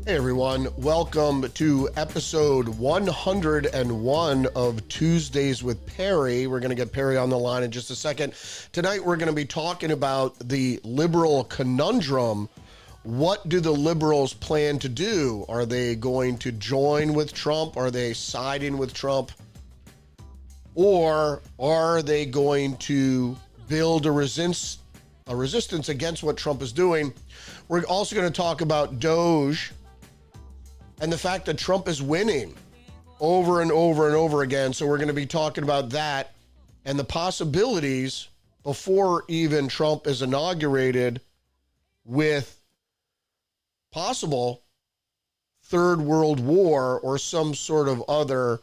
Hey everyone, welcome to episode 101 of Tuesdays with Perry. We're going to get Perry on the line in just a second. Tonight we're going to be talking about the liberal conundrum. What do the liberals plan to do? Are they going to join with Trump? Are they siding with Trump? Or are they going to build a resistance against what Trump is doing? We're also going to talk about Doge and the fact that Trump is winning over and over and over again. So we're going to be talking about that and the possibilities before even Trump is inaugurated with possible third world war or some sort of other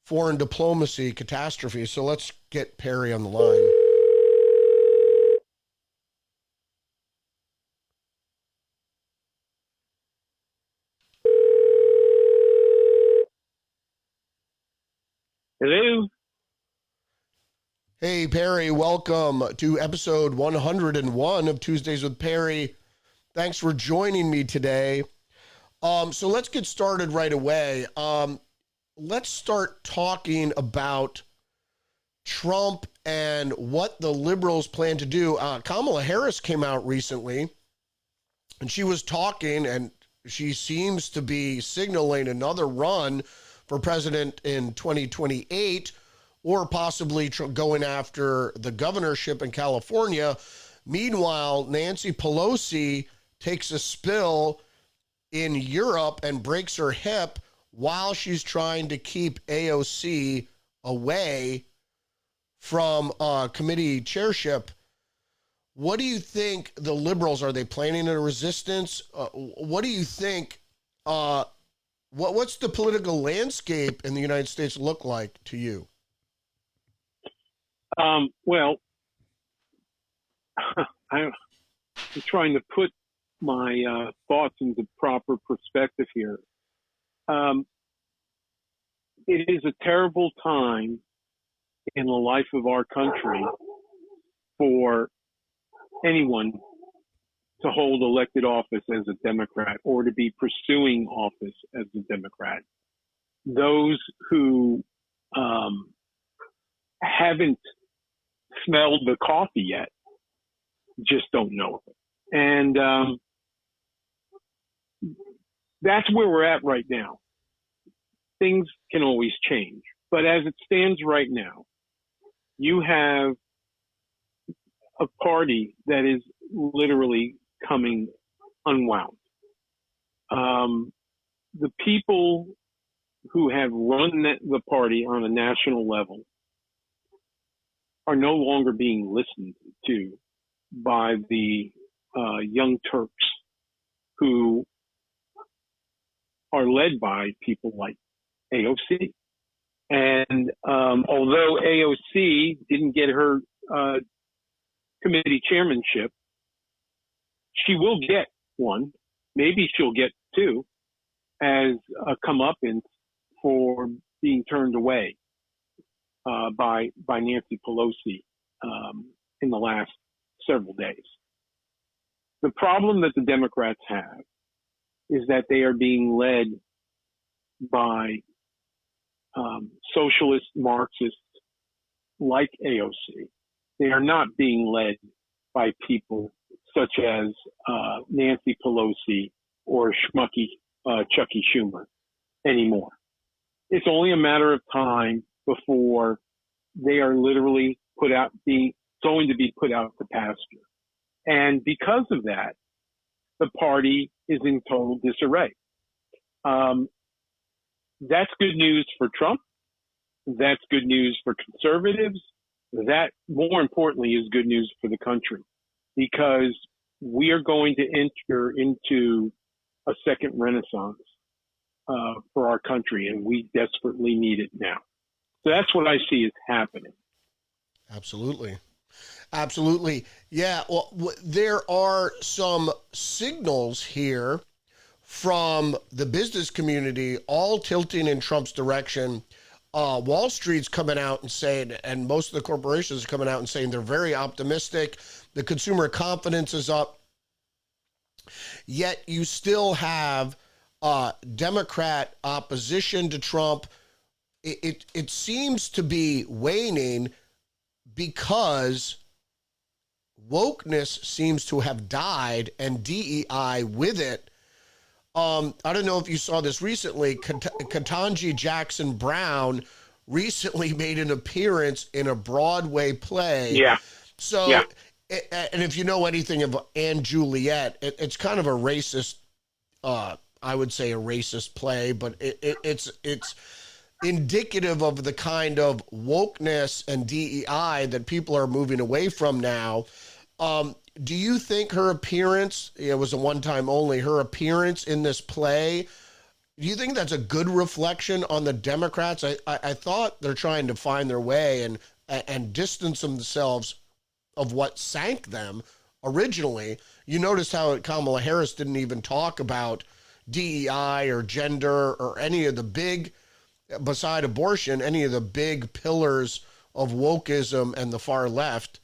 foreign diplomacy catastrophe. So let's get Perry on the line. Hello. Hey, Perry, welcome to episode 101 of Tuesdays with Perry. Thanks for joining me today. So let's get started right away. Let's start talking about Trump and what the liberals plan to do. Kamala Harris came out recently, and she was talking, and she seems to be signaling another run for president in 2028, or possibly going after the governorship in California. Meanwhile, Nancy Pelosi takes a spill in Europe and breaks her hip while she's trying to keep AOC away from committee chairship. What do you think the liberals, are they planning a resistance? What do you think, what's the political landscape in the United States look like to you? Well, I'm trying to put my thoughts into proper perspective here. It is a terrible time in the life of our country for anyone to hold elected office as a Democrat or to be pursuing office as a Democrat. Those who haven't smelled the coffee yet just don't know it. And that's where we're at right now. Things can always change. But as it stands right now, you have a party that is literally coming unwound. The people who have run the party on a national level are no longer being listened to by the young Turks who are led by people like AOC. And although AOC didn't get her committee chairmanship, she will get one. Maybe she'll get two as a comeuppance for being turned away by Nancy Pelosi in the last several days. The problem that the Democrats have is that they are being led by socialist Marxists like AOC. They are not being led by people such as Nancy Pelosi or Chucky Schumer anymore. It's only a matter of time before they are literally going to be put out to pasture. And because of that, the party is in total disarray. That's good news for Trump. That's good news for conservatives. That, more importantly, is good news for the country, because we are going to enter into a second renaissance for our country, and we desperately need it now. So that's what I see is happening. Absolutely. Absolutely. Yeah. Well, there are some signals here from the business community all tilting in Trump's direction. Wall Street's coming out and saying, and most of the corporations are coming out and saying they're very optimistic. The consumer confidence is up. Yet you still have Democrat opposition to Trump. It seems to be waning because wokeness seems to have died and DEI with it. I don't know if you saw this recently. Ketanji Jackson Brown recently made an appearance in a Broadway play. Yeah. So, Yeah. and if you know anything of Anne Juliet, it's kind of a racist, I would say a racist play, but it's indicative of the kind of wokeness and DEI that people are moving away from now. Do you think her appearance, it was a one-time only, her appearance in this play, do you think that's a good reflection on the Democrats? I thought they're trying to find their way and distance themselves of what sank them originally. You noticed how Kamala Harris didn't even talk about DEI or gender or any of the big, beside abortion, any of the big pillars of wokeism and the far left.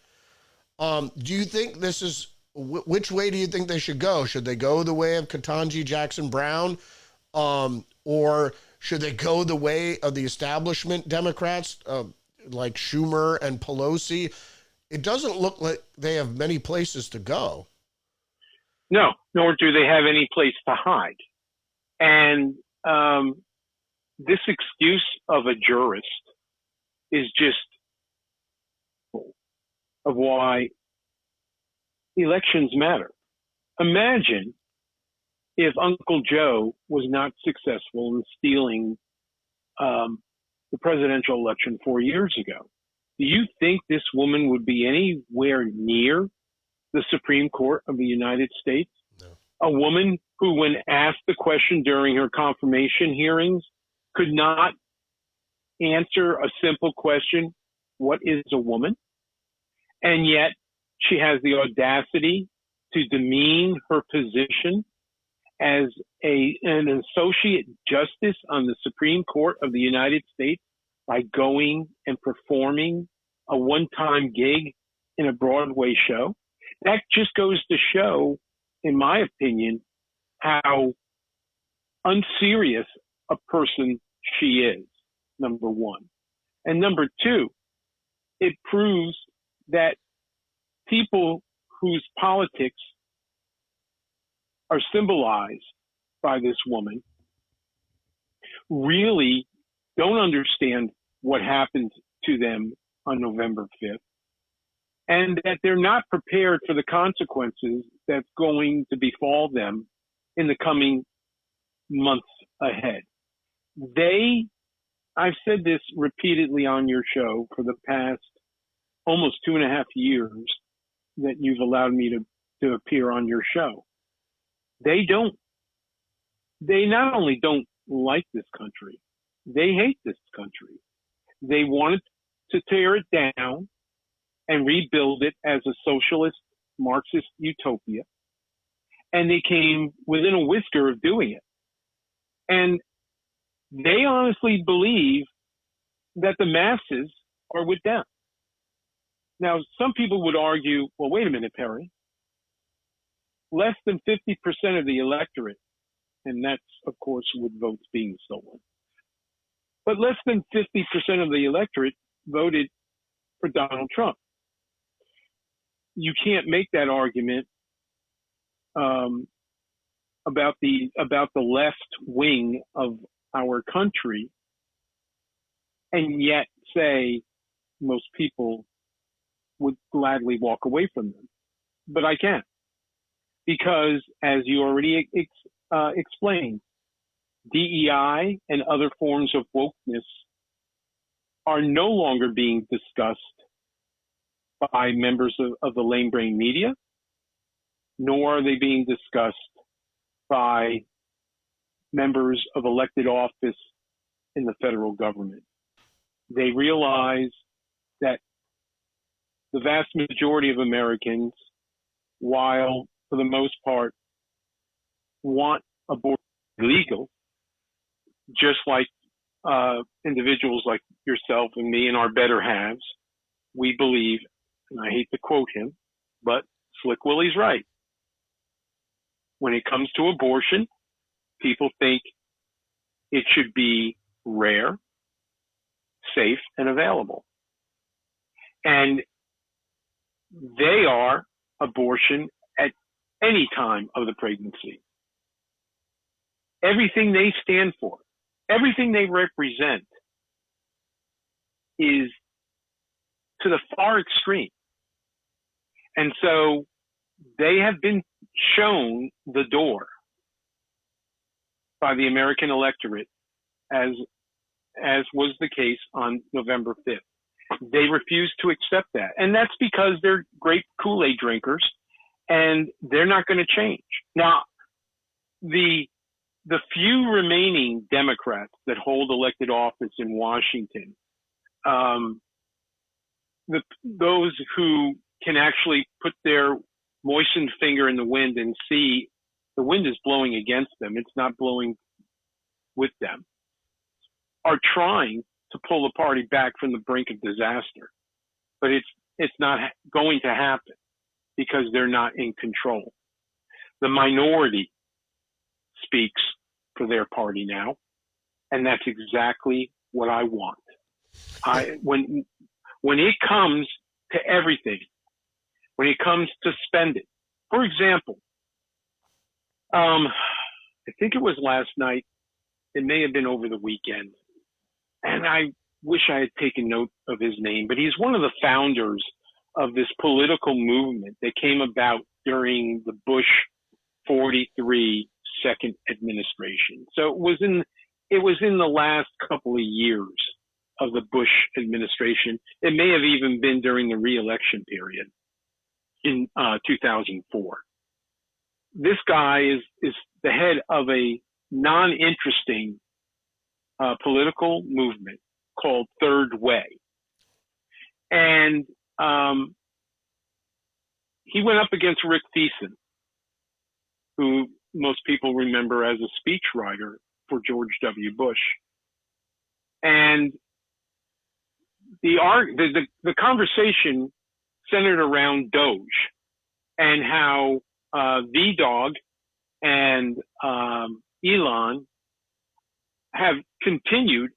Do you think this is, which way do you think they should go? Should they go the way of Ketanji Jackson Brown? Or should they go the way of the establishment Democrats, like Schumer and Pelosi? It doesn't look like they have many places to go. No, nor do they have any place to hide. And this excuse of a jurist is just of why elections matter. Imagine if Uncle Joe was not successful in stealing the presidential election 4 years ago. Do you think this woman would be anywhere near the Supreme Court of the United States? No. A woman who, when asked the question during her confirmation hearings, could not answer a simple question, what is a woman? And yet she has the audacity to demean her position as an associate justice on the Supreme Court of the United States by going and performing a one-time gig in a Broadway show. That just goes to show, in my opinion, how unserious a person she is, number one. And number two, it proves that people whose politics are symbolized by this woman really don't understand what happened to them on November 5th, and that they're not prepared for the consequences that's going to befall them in the coming months ahead. I've said this repeatedly on your show for the past almost 2.5 years that you've allowed me to appear on your show. They not only don't like this country, they hate this country. They wanted to tear it down and rebuild it as a socialist Marxist utopia. And they came within a whisker of doing it. And they honestly believe that the masses are with them. Now, some people would argue, well, wait a minute, Perry. Less than 50% of the electorate, and that's, of course, with votes being stolen, but less than 50% of the electorate voted for Donald Trump. You can't make that argument about the left wing of our country and yet say most people would gladly walk away from them. But I can't. Because, as you already explained, DEI and other forms of wokeness are no longer being discussed by members of the lame brain media, nor are they being discussed by members of elected office in the federal government. They realize that the vast majority of Americans, while for the most part want abortion legal, just like individuals like yourself and me and our better halves, we believe, and I hate to quote him, but Slick Willie's right. when it comes to abortion, people think it should be rare, safe, and available. And they are abortion at any time of the pregnancy. Everything they stand for, everything they represent is to the far extreme. And so they have been shown the door by the American electorate, as was the case on November 5th. They refuse to accept that. And that's because they're great Kool-Aid drinkers and they're not going to change. Now, the few remaining Democrats that hold elected office in Washington, those who can actually put their moistened finger in the wind and see the wind is blowing against them, it's not blowing with them, are trying to pull the party back from the brink of disaster. But it's not going to happen because they're not in control. The minority speaks for their party now, and that's exactly what I want. When it comes to everything, when it comes to spending, for example, I think it was last night, it may have been over the weekend, and I wish I had taken note of his name, but he's one of the founders of this political movement that came about during the Bush 43 second administration. So it was in the last couple of years of the Bush administration. It may have even been during the re-election period in 2004. This guy is the head of a non-interesting political movement called Third Way. And he went up against Rick Thiessen, who most people remember as a speechwriter for George W. Bush. And the conversation centered around Doge and how V-Dog and Elon have continued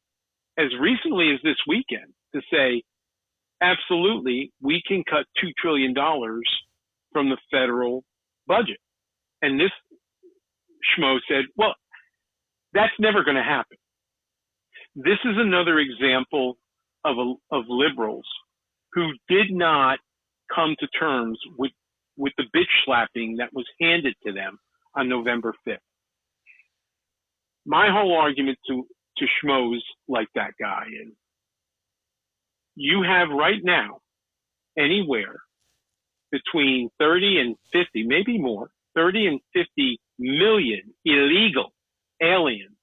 as recently as this weekend to say, absolutely, we can cut $2 trillion from the federal budget. And this schmo said, well, that's never going to happen. This is another example of liberals who did not come to terms with the bitch slapping that was handed to them on November 5th. My whole argument to schmoes like that guy is, you have right now anywhere between 30 and 50, maybe more, 30 and 50 million illegal aliens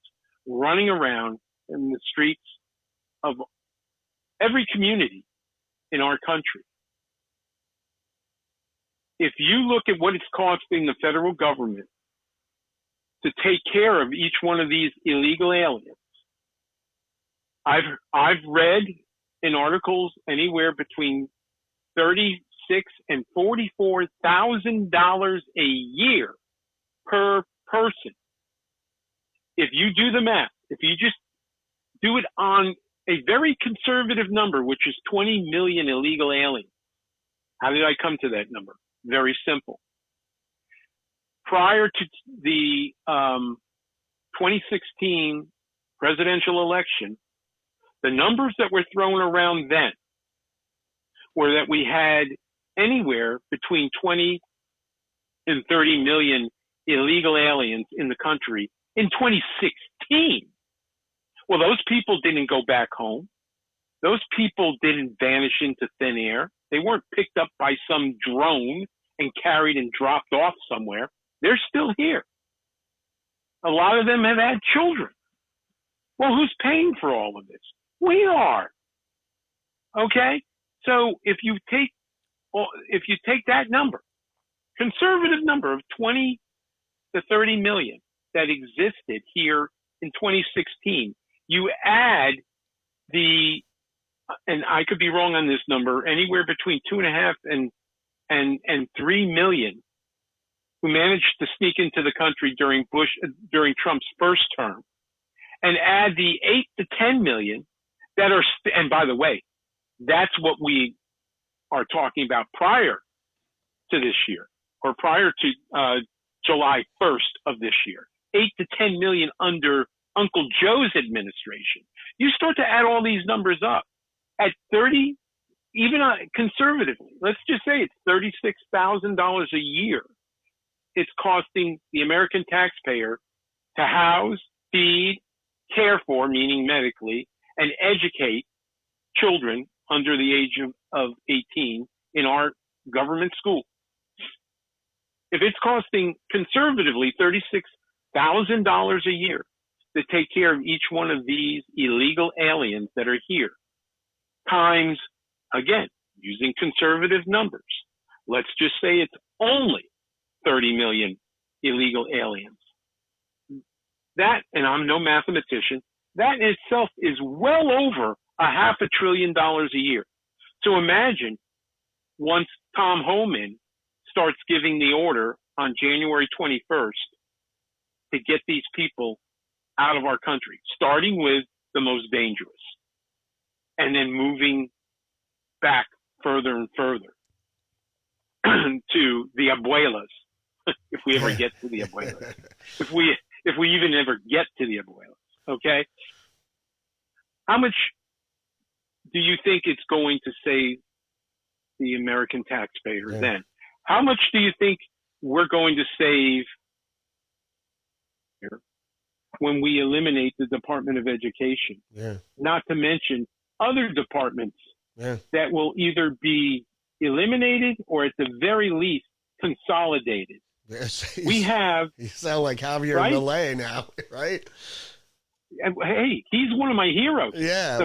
running around in the streets of every community in our country. If you look at what it's costing the federal government to take care of each one of these illegal aliens, I've read in articles anywhere between $36,000 and $44,000 a year per person. If you do the math, if you just do it on a very conservative number, which is 20 million illegal aliens, how did I come to that number? Very simple. Prior to the 2016 presidential election, the numbers that were thrown around then were that we had anywhere between 20 and 30 million illegal aliens in the country in 2016. Well, those people didn't go back home. Those people didn't vanish into thin air. They weren't picked up by some drone and carried and dropped off somewhere. They're still here. A lot of them have had children. Well, who's paying for all of this? We are. Okay? So if you take that number, conservative number of 20 to 30 million that existed here in 2016, you add and I could be wrong on this number, anywhere between 2.5 and 3 million who managed to sneak into the country during Trump's first term, and add the 8 to 10 million that are, and by the way, that's what we are talking about prior to this year, or prior to July 1st of this year, 8 to 10 million under Uncle Joe's administration. You start to add all these numbers up at 30, even conservatively, let's just say it's $36,000 a year. It's costing the American taxpayer to house, feed, care for, meaning medically, and educate children under the age of 18 in our government school. If it's costing conservatively $36,000 a year to take care of each one of these illegal aliens that are here, times, again, using conservative numbers, let's just say it's only 30 million illegal aliens. That, and I'm no mathematician, that in itself is well over $500 billion a year. So imagine once Tom Homan starts giving the order on January 21st to get these people out of our country, starting with the most dangerous and then moving back further and further to the abuelas, if we ever get to the abuelas, if we even ever get to the abuelas, okay? How much do you think it's going to save the American taxpayer then? How much do you think we're going to save here when we eliminate the Department of Education? Not to mention other departments that will either be eliminated or at the very least consolidated. Yes, we have. You sound like Javier Milei now, right? Hey, he's one of my heroes. Yeah.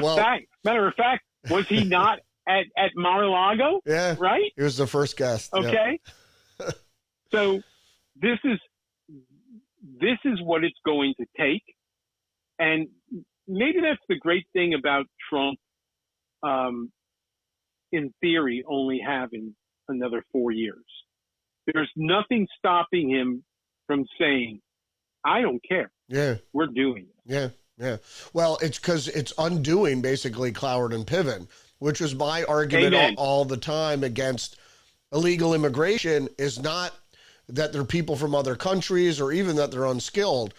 Matter of fact, was he not at Mar-a-Lago? Yeah. Right? He was the first guest. Okay. Yeah. So this is what it's going to take. And maybe that's the great thing about Trump, in theory, only having another 4 years. There's nothing stopping him from saying, I don't care. Yeah. We're doing it. Yeah. Yeah. Well, it's because it's undoing basically Cloward and Piven, which was my argument all the time against illegal immigration, is not that they're people from other countries or even that they're unskilled,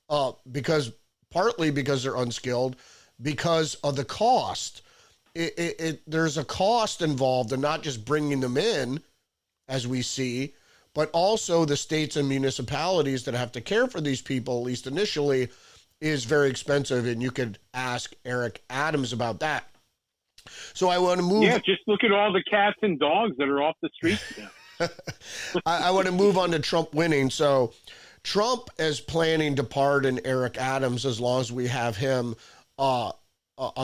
partly because they're unskilled, because of the cost. There's a cost involved in not just bringing them in, as we see, but also the states and municipalities that have to care for these people, at least initially, is very expensive. And you could ask Eric Adams about that. So I want to move. Yeah, just look at all the cats and dogs that are off the streets now. I want to move on to Trump winning. So Trump is planning to pardon Eric Adams as long as we have him on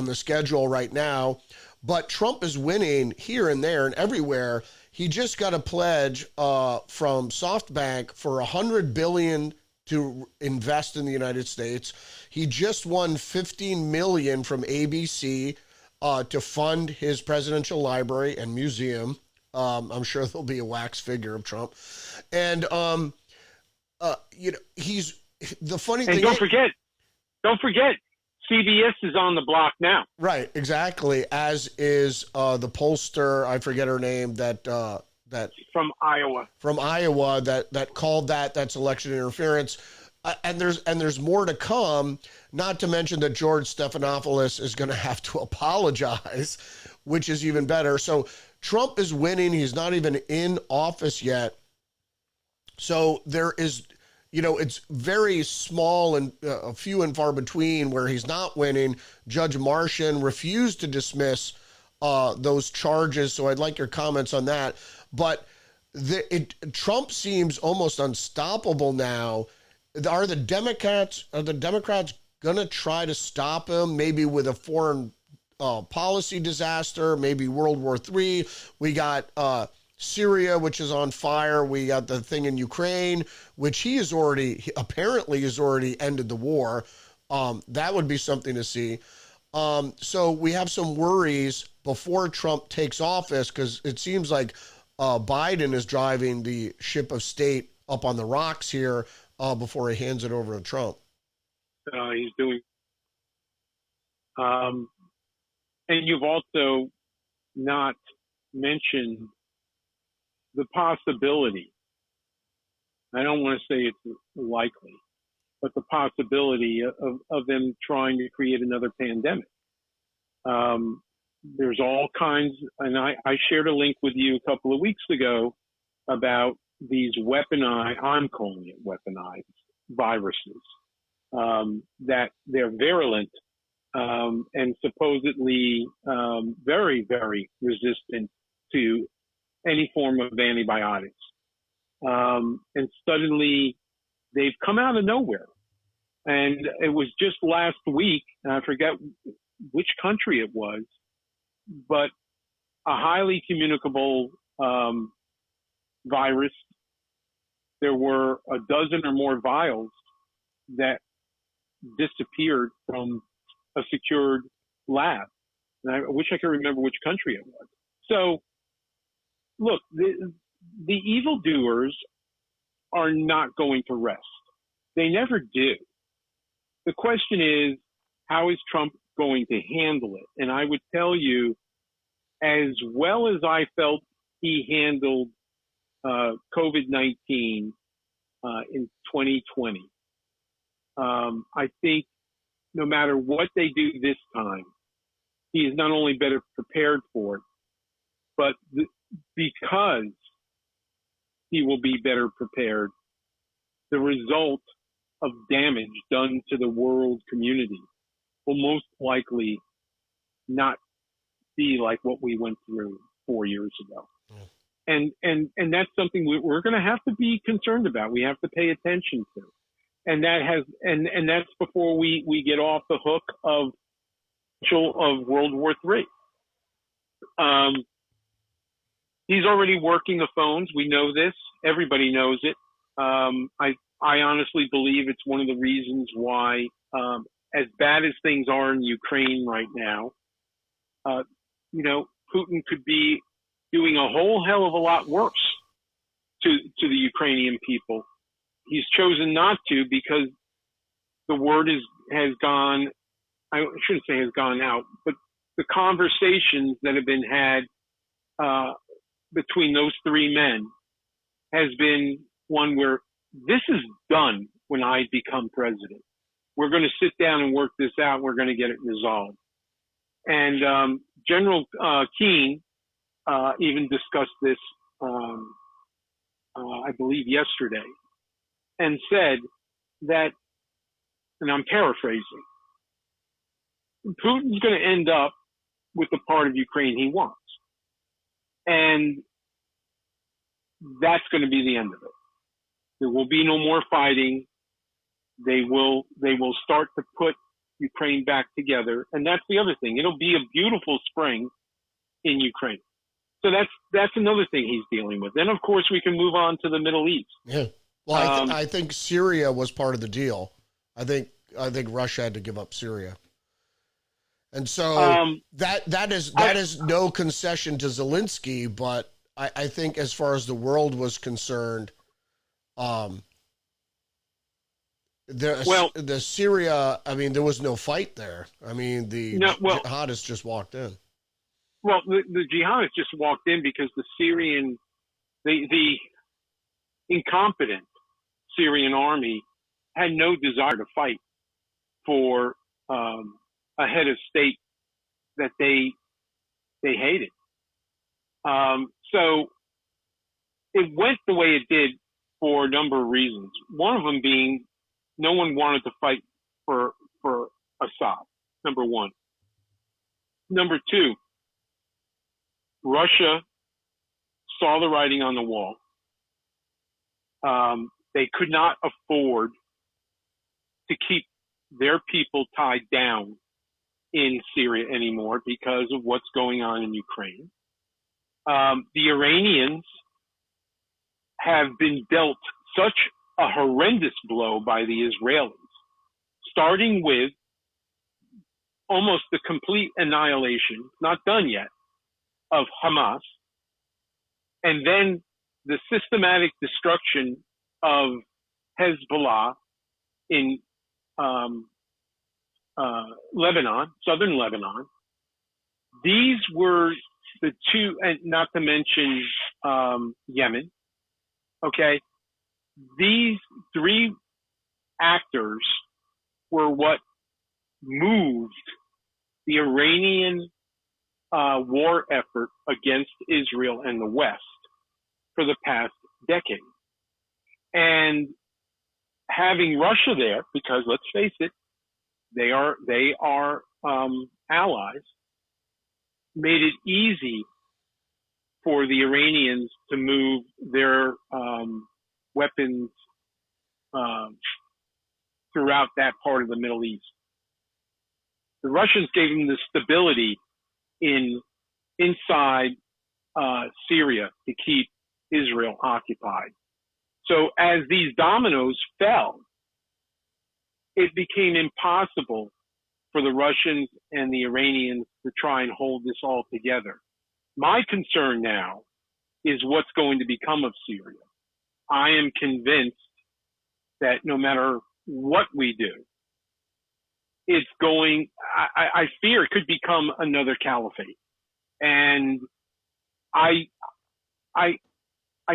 the schedule right now. But Trump is winning here and there and everywhere. He just got a pledge from SoftBank for $100 billion to invest in the United States. He just won $15 million from ABC to fund his presidential library and museum. I'm sure there'll be a wax figure of Trump. And he's the funny thing. And don't forget, CBS is on the block now. Right, exactly. As is the pollster, I forget her name, that from Iowa. That called that's election interference. And there's more to come. Not to mention that George Stephanopoulos is going to have to apologize, which is even better. So Trump is winning. He's not even in office yet. So there is, it's very small and few and far between where he's not winning. Judge Martian refused to dismiss those charges. So I'd like your comments on that. But Trump seems almost unstoppable now. Are the Democrats going to try to stop him, maybe with a foreign policy disaster, maybe World War III? We got Syria, which is on fire. We got the thing in Ukraine, which he apparently has already ended the war. That would be something to see. So we have some worries before Trump takes office, because it seems like Biden is driving the ship of state up on the rocks here before he hands it over to Trump. He's doing. And you've also not mentioned the possibility. I don't want to say it's likely, but the possibility of them trying to create another pandemic. There's all kinds, and I shared a link with you a couple of weeks ago about these weaponized, I'm calling it weaponized viruses, that they're virulent and supposedly very, very resistant to any form of antibiotics. And suddenly they've come out of nowhere. And it was just last week, and I forget which country it was, but a highly communicable virus. There were a dozen or more vials that disappeared from a secured lab. And I wish I could remember which country it was. So, look, the evildoers are not going to rest. They never do. The question is, how is Trump going to handle it? And I would tell you, as well as I felt he handled COVID-19 in 2020, I think no matter what they do this time, he is not only better prepared for it, but because he will be better prepared, the result of damage done to the world community will most likely not be like what we went through 4 years ago. Yeah. And that's something we're going to have to be concerned about. We have to pay attention to. And that has, and that's before we get off the hook of World War III. He's already working the phones. We know this. Everybody knows it. I honestly believe it's one of the reasons why, as bad as things are in Ukraine right now, Putin could be doing a whole hell of a lot worse to the Ukrainian people. He's chosen not to because the word has gone, I shouldn't say has gone out, but the conversations that have been had between those three men has been one where this is done when I become president. We're going to sit down and work this out. We're going to get it resolved. And General Keane even discussed this, I believe, yesterday, and said that, and I'm paraphrasing, Putin's going to end up with the part of Ukraine he wants. And that's going to be the end of it. There will be no more fighting. They will start to put Ukraine back together. And that's the other thing. It'll be a beautiful spring in Ukraine. So that's another thing he's dealing with. Then, of course, we can move on to the Middle East. Yeah. Well, I think Syria was part of the deal. I think Russia had to give up Syria. And so that is no concession to Zelensky, but I think as far as the world was concerned, the Syria, I mean, there was no fight there. I mean, jihadists just walked in. Well, the jihadists just walked in because the Syrian, the incompetent Syrian army had no desire to fight for a head of state that they hated. So it went the way it did for a number of reasons. One of them being no one wanted to fight for Assad, number one. Number two, Russia saw the writing on the wall. They could not afford to keep their people tied down in Syria anymore because of what's going on in Ukraine. The Iranians have been dealt such a horrendous blow by the Israelis, starting with almost the complete annihilation, not done yet, of Hamas, and then the systematic destruction of Hezbollah in Lebanon, southern Lebanon. These were the two, and not to mention Yemen. Okay, these three actors were what moved the Iranian war effort against Israel and the West for the past decade. And having Russia there, because let's face it, they are allies, made it easy for the Iranians to move their weapons throughout that part of the Middle East. The Russians gave them the stability inside Syria to keep Israel occupied. So as these dominoes fell, it became impossible for the Russians and the Iranians to try and hold this all together. My concern now is what's going to become of Syria. I am convinced that no matter what we do, it's going, I fear it could become another caliphate. And I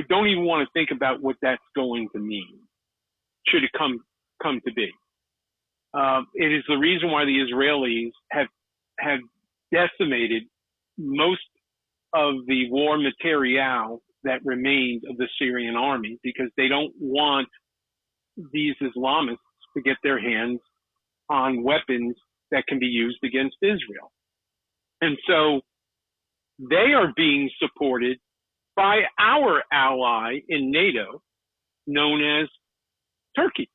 don't even want to think about what that's going to mean, should it come to be. It is the reason why the Israelis have decimated most of the war material that remained of the Syrian army, because they don't want these Islamists to get their hands on weapons that can be used against Israel. And so they are being supported by our ally in NATO, known as Turkey.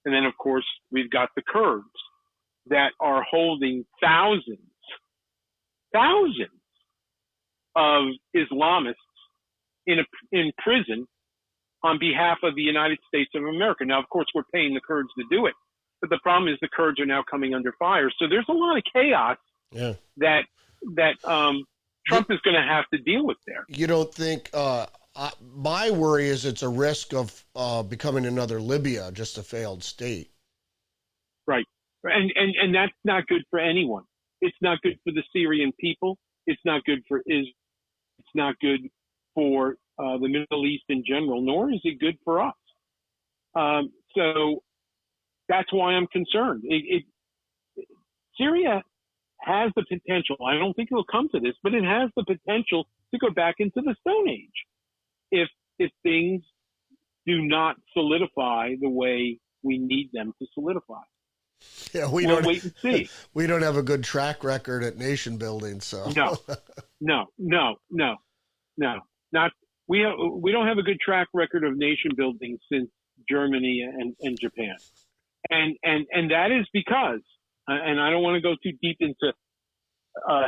And then, of course, we've got the Kurds that are holding thousands of Islamists in prison on behalf of the United States of America. Now, of course, we're paying the Kurds to do it, but the problem is the Kurds are now coming under fire. So there's a lot of chaos that Trump is going to have to deal with there. You don't think? My worry is it's a risk of becoming another Libya, just a failed state. Right, and that's not good for anyone. It's not good for the Syrian people. It's not good for Israel. It's not good for the Middle East in general, nor is it good for us. So that's why I'm concerned. Syria has the potential. I don't think it'll come to this, but it has the potential to go back into the Stone Age if things do not solidify the way we need them to solidify. Yeah, we'll wait and see. We don't have a good track record at nation building, so no. Not we don't have a good track record of nation building since Germany and Japan, and that is because, and I don't want to go too deep into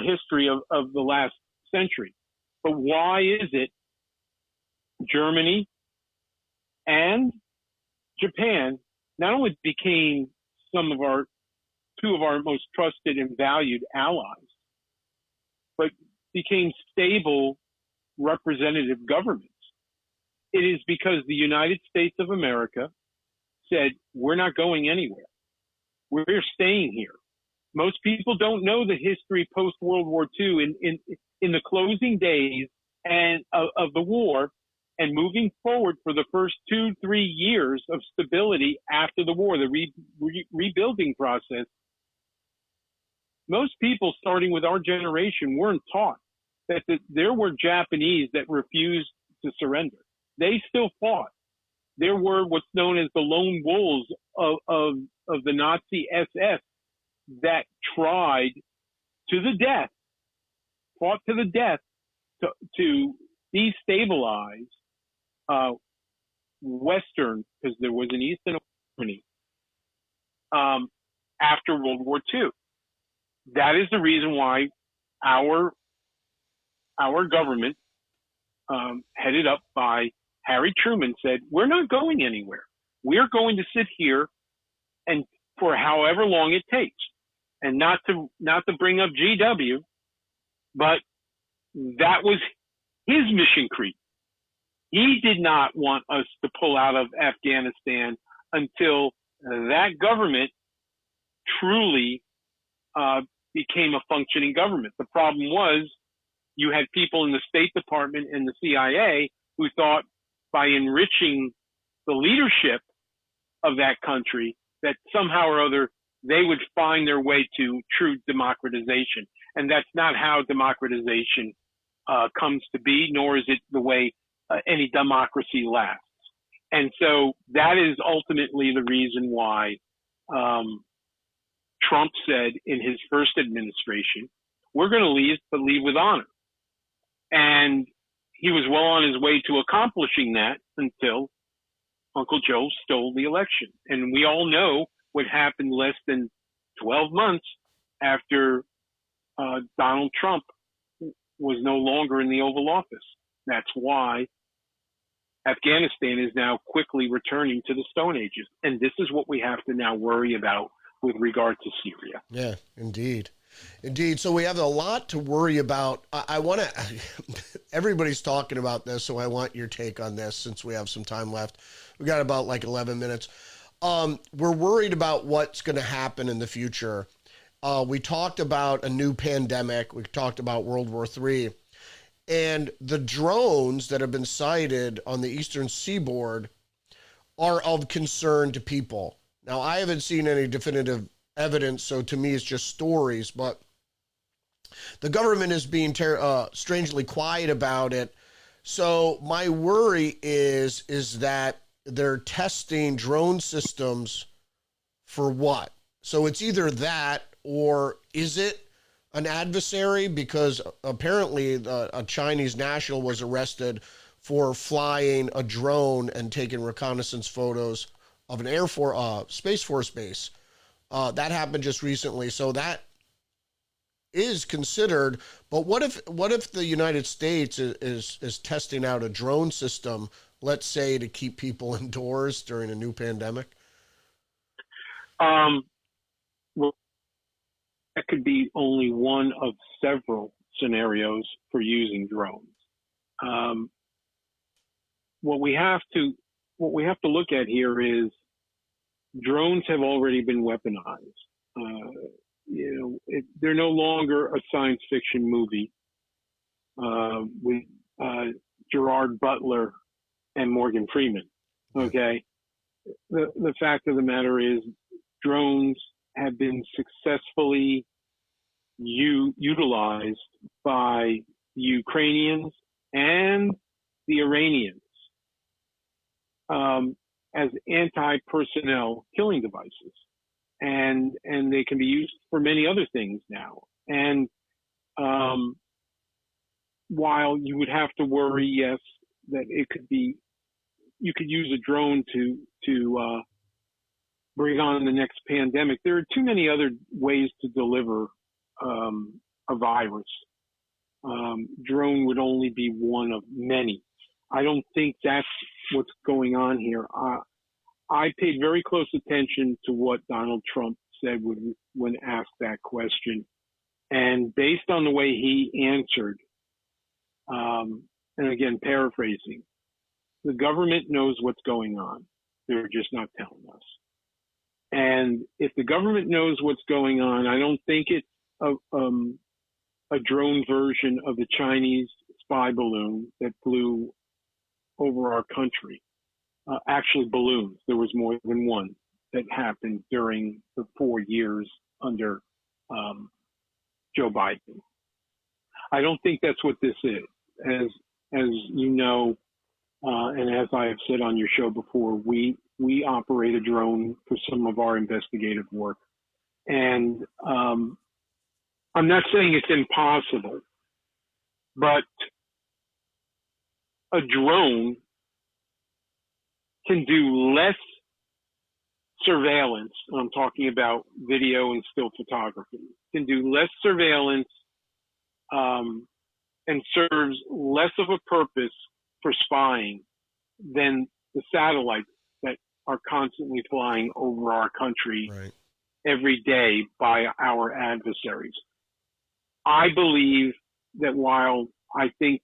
history of the last century, but why is it Germany and Japan not only became two of our most trusted and valued allies, but became stable representative governments? It is because the United States of America said, we're not going anywhere. We're staying here. Most people don't know the history post-World War II. In the closing days of the war, and moving forward for the first 2-3 years of stability after the war, the rebuilding process, most people, starting with our generation, weren't taught that there were Japanese that refused to surrender. They still fought. There were what's known as the lone wolves of the Nazi SS that tried to the death, fought to the death to destabilize Western, because there was an East and a Germany, after World War II. That is the reason why our government, headed up by Harry Truman, said, we're not going anywhere. We're going to sit here and for however long it takes. And not to bring up GW, but that was his mission creep. He did not want us to pull out of Afghanistan until that government truly became a functioning government. The problem was you had people in the State Department and the CIA who thought by enriching the leadership of that country that somehow or other they would find their way to true democratization. And that's not how democratization comes to be, nor is it the way any democracy lasts. And so that is ultimately the reason why Trump said in his first administration, we're going to leave, but leave with honor. And he was well on his way to accomplishing that until Uncle Joe stole the election. And we all know what happened less than 12 months after Donald Trump was no longer in the Oval Office. That's why Afghanistan is now quickly returning to the Stone Ages. And this is what we have to now worry about with regard to Syria. Yeah, indeed. Indeed. So we have a lot to worry about. I want to, everybody's talking about this, so I want your take on this since we have some time left. We got about like 11 minutes. We're worried about what's going to happen in the future. We talked about a new pandemic. We talked about World War III. And the drones that have been sighted on the eastern seaboard are of concern to people. Now, I haven't seen any definitive evidence, so to me it's just stories, but the government is being strangely quiet about it. So my worry is that they're testing drone systems for what? So it's either that, or is it an adversary? Because apparently a Chinese national was arrested for flying a drone and taking reconnaissance photos of an Space Force base. That happened just recently. So that is considered. But what if the United States is testing out a drone system, let's say, to keep people indoors during a new pandemic? Well, that could be only one of several scenarios for using drones. What we have to look at here is drones have already been weaponized. They're no longer a science fiction movie with Gerard Butler and Morgan Freeman. Okay, the fact of the matter is, drones have been successfully utilized by the Ukrainians and the Iranians as anti-personnel killing devices. And they can be used for many other things now. And while you would have to worry, yes, that you could use a drone to bring on the next pandemic, there are too many other ways to deliver a virus. Drone would only be one of many. I don't think that's what's going on here. I paid very close attention to what Donald Trump said when asked that question. And based on the way he answered, and again, paraphrasing, the government knows what's going on. They're just not telling us. And if the government knows what's going on, I don't think it's a drone version of the Chinese spy balloon that flew over our country. Actually, balloons. There was more than one that happened during the 4 years under Joe Biden. I don't think that's what this is. As you know, and as I have said on your show before, we operate a drone for some of our investigative work. And I'm not saying it's impossible, but a drone can do less surveillance. I'm talking about video and still photography. Can do less surveillance and serves less of a purpose for spying than the satellites that are constantly flying over our country every day by our adversaries. I believe that while I think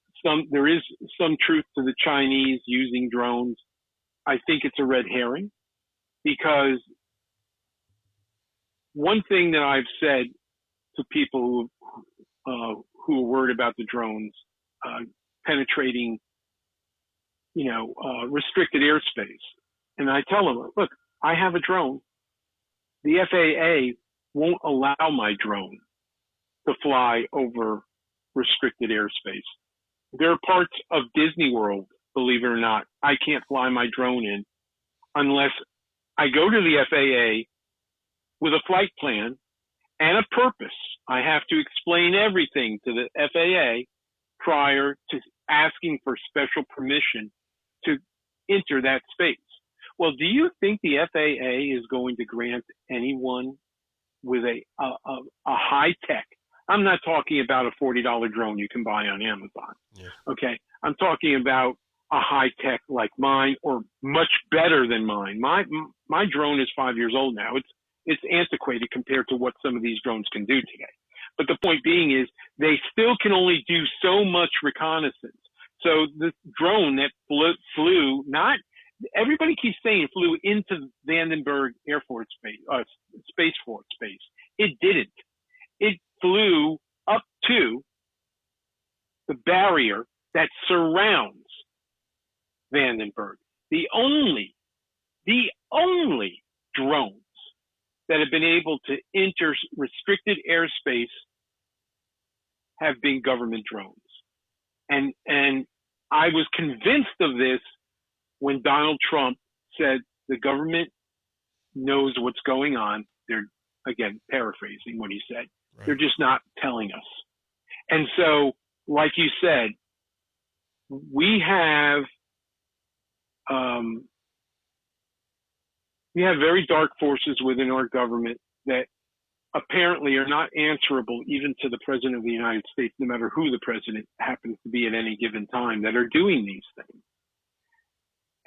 there is some truth to the Chinese using drones. I think it's a red herring, because one thing that I've said to people who are worried about the drones penetrating, restricted airspace, and I tell them, look, I have a drone. The FAA won't allow my drone to fly over restricted airspace. There are parts of Disney World, believe it or not, I can't fly my drone in unless I go to the FAA with a flight plan and a purpose. I have to explain everything to the FAA prior to asking for special permission to enter that space. Well, do you think the FAA is going to grant anyone with a high tech? I'm not talking about a $40 drone you can buy on Amazon. Yeah. Okay. I'm talking about a high tech like mine, or much better than mine. My drone is 5 years old now. It's antiquated compared to what some of these drones can do today. But the point being is they still can only do so much reconnaissance. So the drone that flew, not everybody keeps saying flew into Vandenberg Air Force Base, Space Force Base. It didn't. It flew up to the barrier that surrounds Vandenberg. The only drones that have been able to enter restricted airspace have been government drones. And I was convinced of this when Donald Trump said the government knows what's going on. They're, again, paraphrasing what he said. Right. They're just not telling us. And so, like you said, we have very dark forces within our government that apparently are not answerable even to the President of the United States, no matter who the president happens to be at any given time, that are doing these things.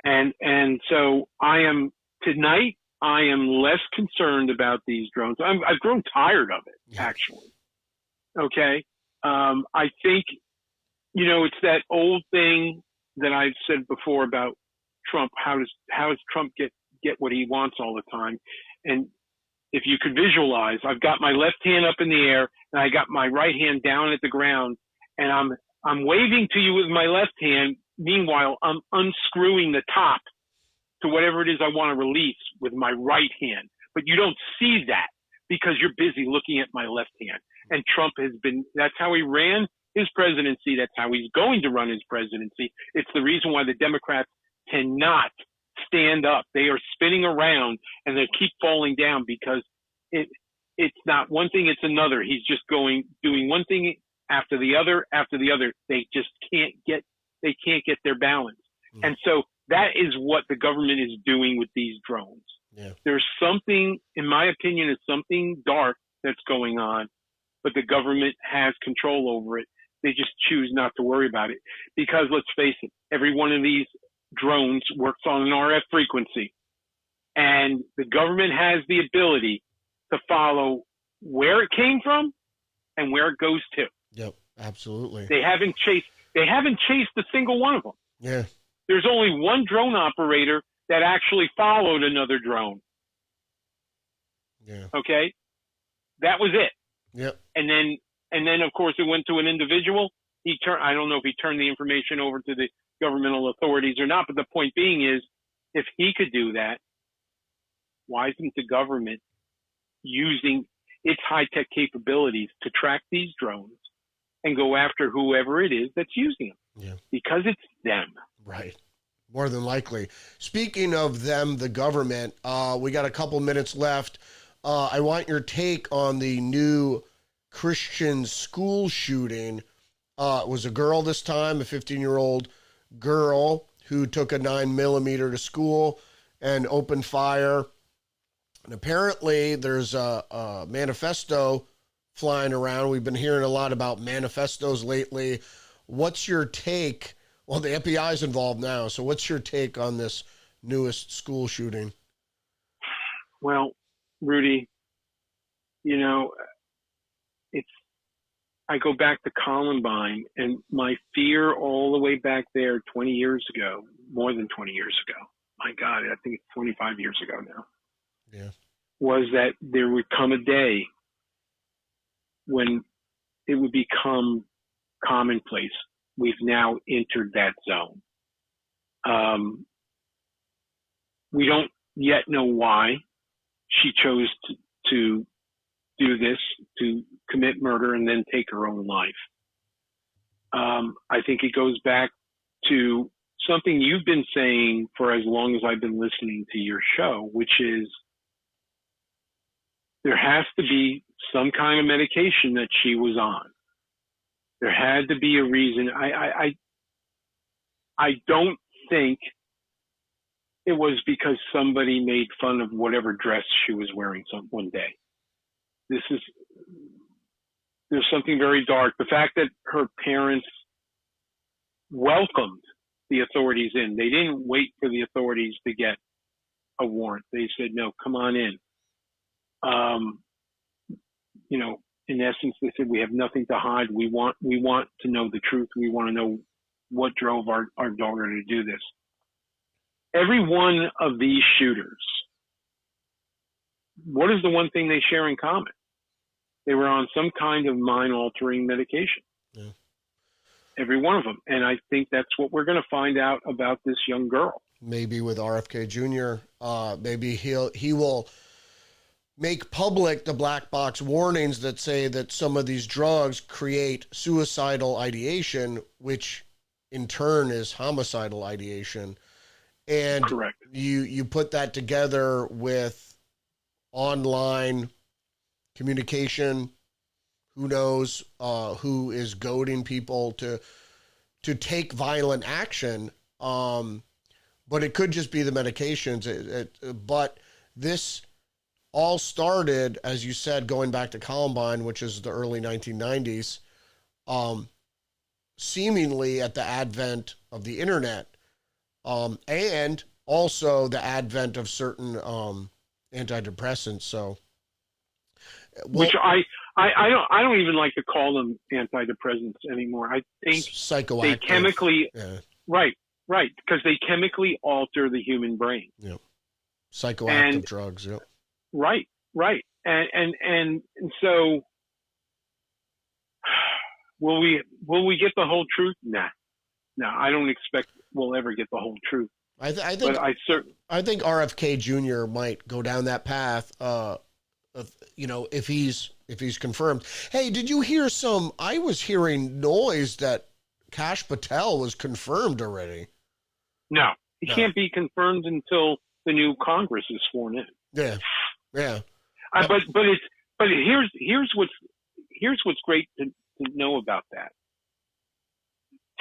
And so I am less concerned about these drones. I've grown tired of it, actually. Okay. I think, it's that old thing that I've said before about Trump. How does Trump get what he wants all the time? And if you could visualize, I've got my left hand up in the air and I got my right hand down at the ground, and I'm waving to you with my left hand. Meanwhile, I'm unscrewing the top to whatever it is I want to release with my right hand. But you don't see that because you're busy looking at my left hand. And Trump that's how he ran his presidency. That's how he's going to run his presidency. It's the reason why the Democrats cannot stand up. They are spinning around and they keep falling down because it's not one thing, it's another. He's just doing one thing after the other. They just can't get their balance. And so that is what the government is doing with these drones. Yeah. There's something, in my opinion, is something dark that's going on, but the government has control over it. They just choose not to worry about it because, let's face it, every one of these drones works on an RF frequency, and the government has the ability to follow where it came from and where it goes to. Yep, absolutely. They haven't chased a single one of them. Yeah. There's only one drone operator that actually followed another drone. Yeah. Okay? That was it. Yep. And then of course it went to an individual. I don't know if he turned the information over to the governmental authorities or not, but the point being is, if he could do that, why isn't the government using its high-tech capabilities to track these drones and go after whoever it is that's using them? Yeah. Because it's them. Right. More than likely. Speaking of them, the government, we got a couple minutes left. I want your take on the new Christian school shooting. It was a girl this time, a 15-year-old girl who took a 9mm to school and opened fire. And apparently there's a manifesto flying around. We've been hearing a lot about manifestos lately. What's your take? Well, the FBI is involved now. So what's your take on this newest school shooting? Well, Rudy, I go back to Columbine, and my fear all the way back there 20 years ago, more than 20 years ago, my God, I think it's 25 years ago now, Yeah. was that there would come a day when it would become commonplace. We've now entered that zone. We don't yet know why she chose to do this, to commit murder and then take her own life. I think it goes back to something you've been saying for as long as I've been listening to your show, which is there has to be some kind of medication that she was on. There had to be a reason. I don't think it was because somebody made fun of whatever dress she was wearing one day. There's something very dark. The fact that her parents welcomed the authorities in. They didn't wait for the authorities to get a warrant. They said, no, come on in. In essence, they said, we have nothing to hide. We want to know the truth. We want to know what drove our daughter to do this. Every one of these shooters, what is the one thing they share in common? They were on some kind of mind-altering medication. Yeah. Every one of them. And I think that's what we're going to find out about this young girl. Maybe with RFK Jr., maybe he will make public the black box warnings that say that some of these drugs create suicidal ideation, which in turn is homicidal ideation. And correct. You put that together with online communication. Who knows who is goading people to take violent action? But it could just be the medications. But this all started, as you said, going back to Columbine, which is the early 1990s, seemingly at the advent of the internet, and also the advent of certain antidepressants. So, which I don't even like to call them antidepressants anymore. I think psychoactive. They chemically, right, because they chemically alter the human brain. Yeah, psychoactive drugs. Yep. Right, and so will we get the whole truth? Nah, I don't expect we'll ever get the whole truth. I think RFK Jr. might go down that path. If he's confirmed. Hey, did you hear I was hearing noise that Kash Patel was confirmed already. No, he can't be confirmed until the new Congress is sworn in. Yeah. But here's what's great to know about that.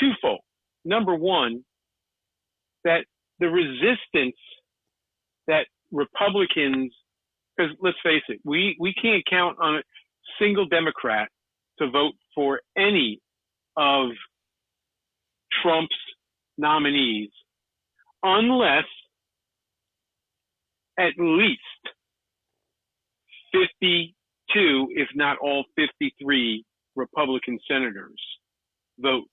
Twofold. Number one, that the resistance that Republicans, because let's face it, we can't count on a single Democrat to vote for any of Trump's nominees unless at least 52, if not all 53 Republican senators vote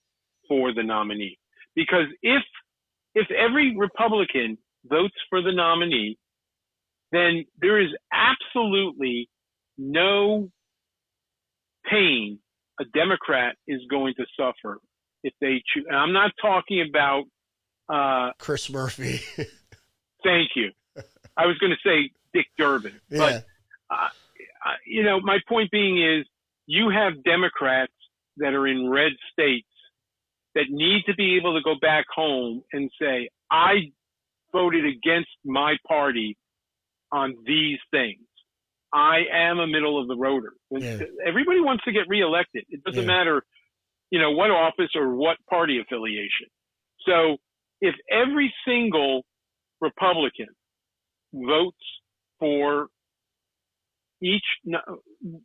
for the nominee. Because if every Republican votes for the nominee, then there is absolutely no pain a Democrat is going to suffer if they choose. And I'm not talking about Chris Murphy. Thank you. I was going to say Dick Durbin, but my point being is you have Democrats that are in red states that need to be able to go back home and say, I voted against my party on these things. I am a middle of the roader. Everybody wants to get reelected. It doesn't matter, what office or what party affiliation. So if every single Republican votes for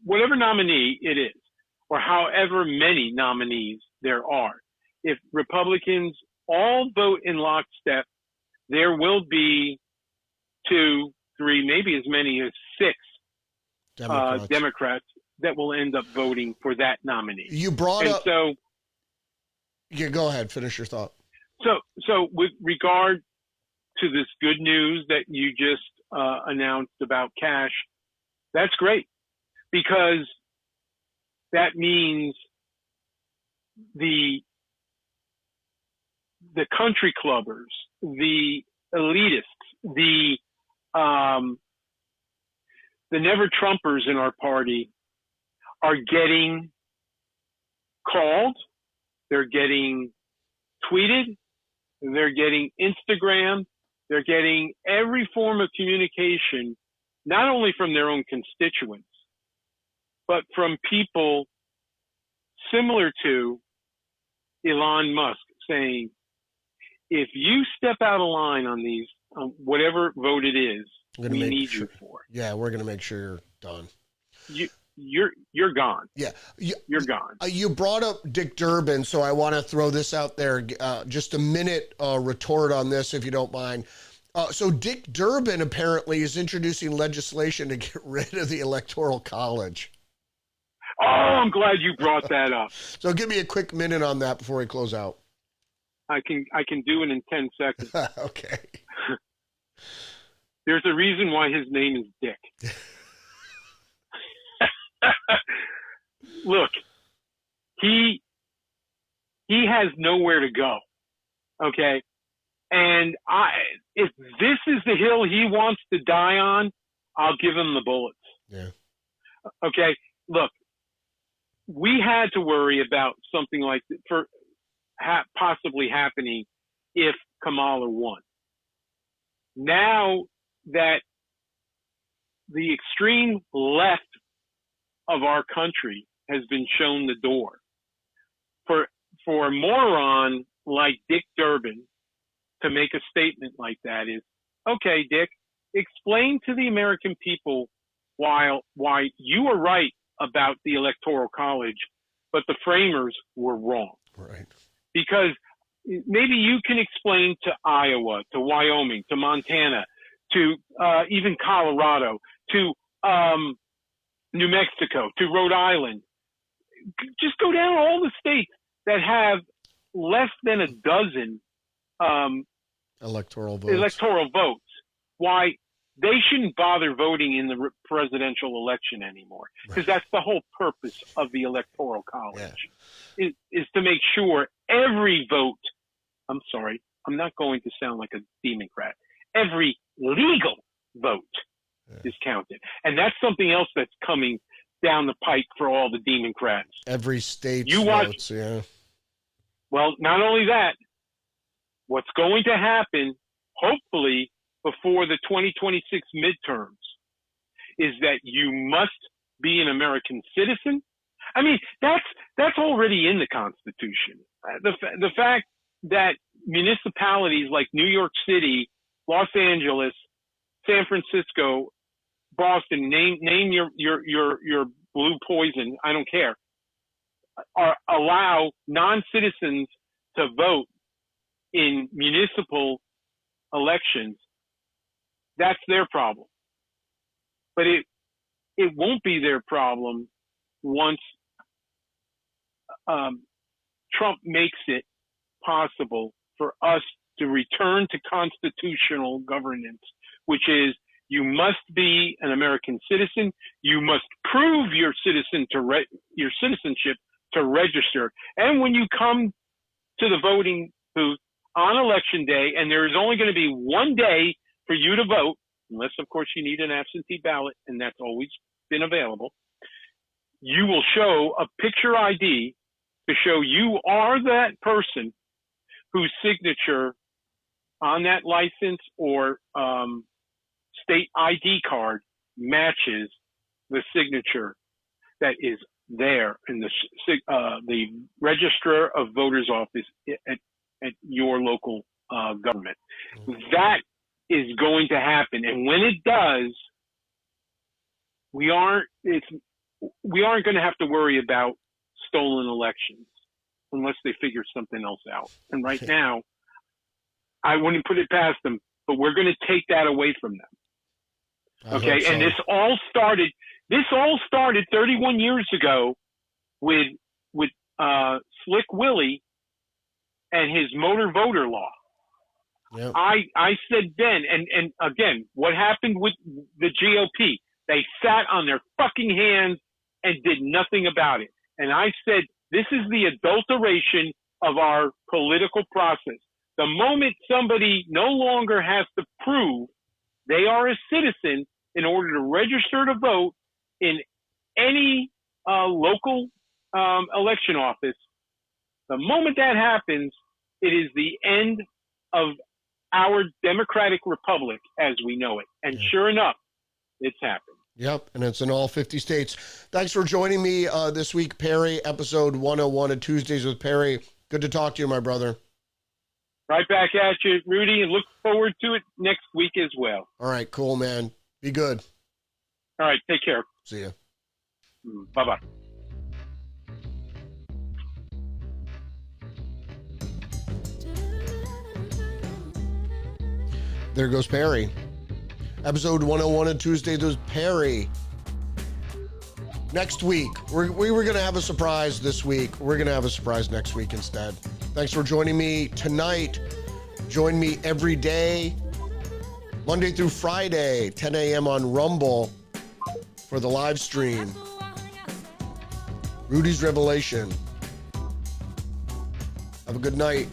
whatever nominee it is, or however many nominees there are, if Republicans all vote in lockstep, there will be 2, 3, maybe as many as 6 Democrats that will end up voting for that nominee. You brought and up. So, yeah, go ahead. Finish your thought. So with regard to this good news that you just announced about cash, that's great, because that means the country clubbers, the elitists, the never Trumpers in our party are getting called, they're getting tweeted, they're getting Instagram, they're getting every form of communication, not only from their own constituents, but from people similar to Elon Musk saying, if you step out of line on these, whatever vote it is, we need you for. Yeah, we're going to make sure you're done. You're gone. Yeah. You're gone. You brought up Dick Durbin, so I want to throw this out there. Just a minute retort on this, if you don't mind. So Dick Durbin apparently is introducing legislation to get rid of the Electoral College. Oh, I'm glad you brought that up. So give me a quick minute on that before we close out. I can do it in 10 seconds. Okay. There's a reason why his name is Dick. Look, he has nowhere to go. Okay. And if this is the hill he wants to die on, I'll give him the bullets. Yeah. Okay. Look, we had to worry about something like that possibly happening if Kamala won. Now that the extreme left of our country has been shown the door, for a moron like Dick Durbin to make a statement like that is, okay, Dick, explain to the American people why you were right about the Electoral College, but the framers were wrong. Right. Because maybe you can explain to Iowa, to Wyoming, to Montana, to even Colorado, to New Mexico, to Rhode Island. Just go down all the states that have less than a dozen electoral votes. Why they shouldn't bother voting in the presidential election anymore, because that's the whole purpose of the Electoral College, is to make sure every vote, I'm sorry, I'm not going to sound like a Democrat, every legal vote is counted. And that's something else that's coming down the pike for all the Democrats. Every state votes, yeah. Well, not only that, what's going to happen, hopefully, before the 2026 midterms, is that you must be an American citizen. I mean, that's already in the Constitution. The fact that municipalities like New York City, Los Angeles, San Francisco, Boston, name your blue poison, I don't care, allow non-citizens to vote in municipal elections, that's their problem. But it won't be their problem once Trump makes it possible for us to return to constitutional governance, which is you must be an American citizen. You must prove your your citizenship to register. And when you come to the voting booth on election day, and there is only going to be one day for you to vote, unless, of course, you need an absentee ballot, and that's always been available, you will show a picture ID to show you are that person whose signature on that license or state ID card matches the signature that is there in the Register of Voters office at your local government. That is going to happen, and when it does, we aren't going to have to worry about stolen elections unless they figure something else out. And right now, I wouldn't put it past them, but we're going to take that away from them. Okay, and this all started This all started 31 years ago with Slick Willie and his motor voter law. Yep. I said then, and again, what happened with the GOP? They sat on their fucking hands and did nothing about it. And I said, this is the adulteration of our political process. The moment somebody no longer has to prove they are a citizen in order to register to vote in any local election office, the moment that happens, it is the end of our democratic republic as we know it. And sure enough, it's happened. Yep, and it's in all 50 states. Thanks for joining me this week, Perry, episode 101 of Tuesdays with Perry. Good to talk to you, my brother. Right back at you, Rudy, and look forward to it next week as well. All right, cool, man. Be good. All right, take care. See ya. Bye-bye. There goes Perry. Episode 101 of Tuesdays with Perry. Next week, we were going to have a surprise this week. We're going to have a surprise next week instead. Thanks for joining me tonight. Join me every day, Monday through Friday, 10 a.m. on Rumble for the live stream. Rudy's Revelation. Have a good night.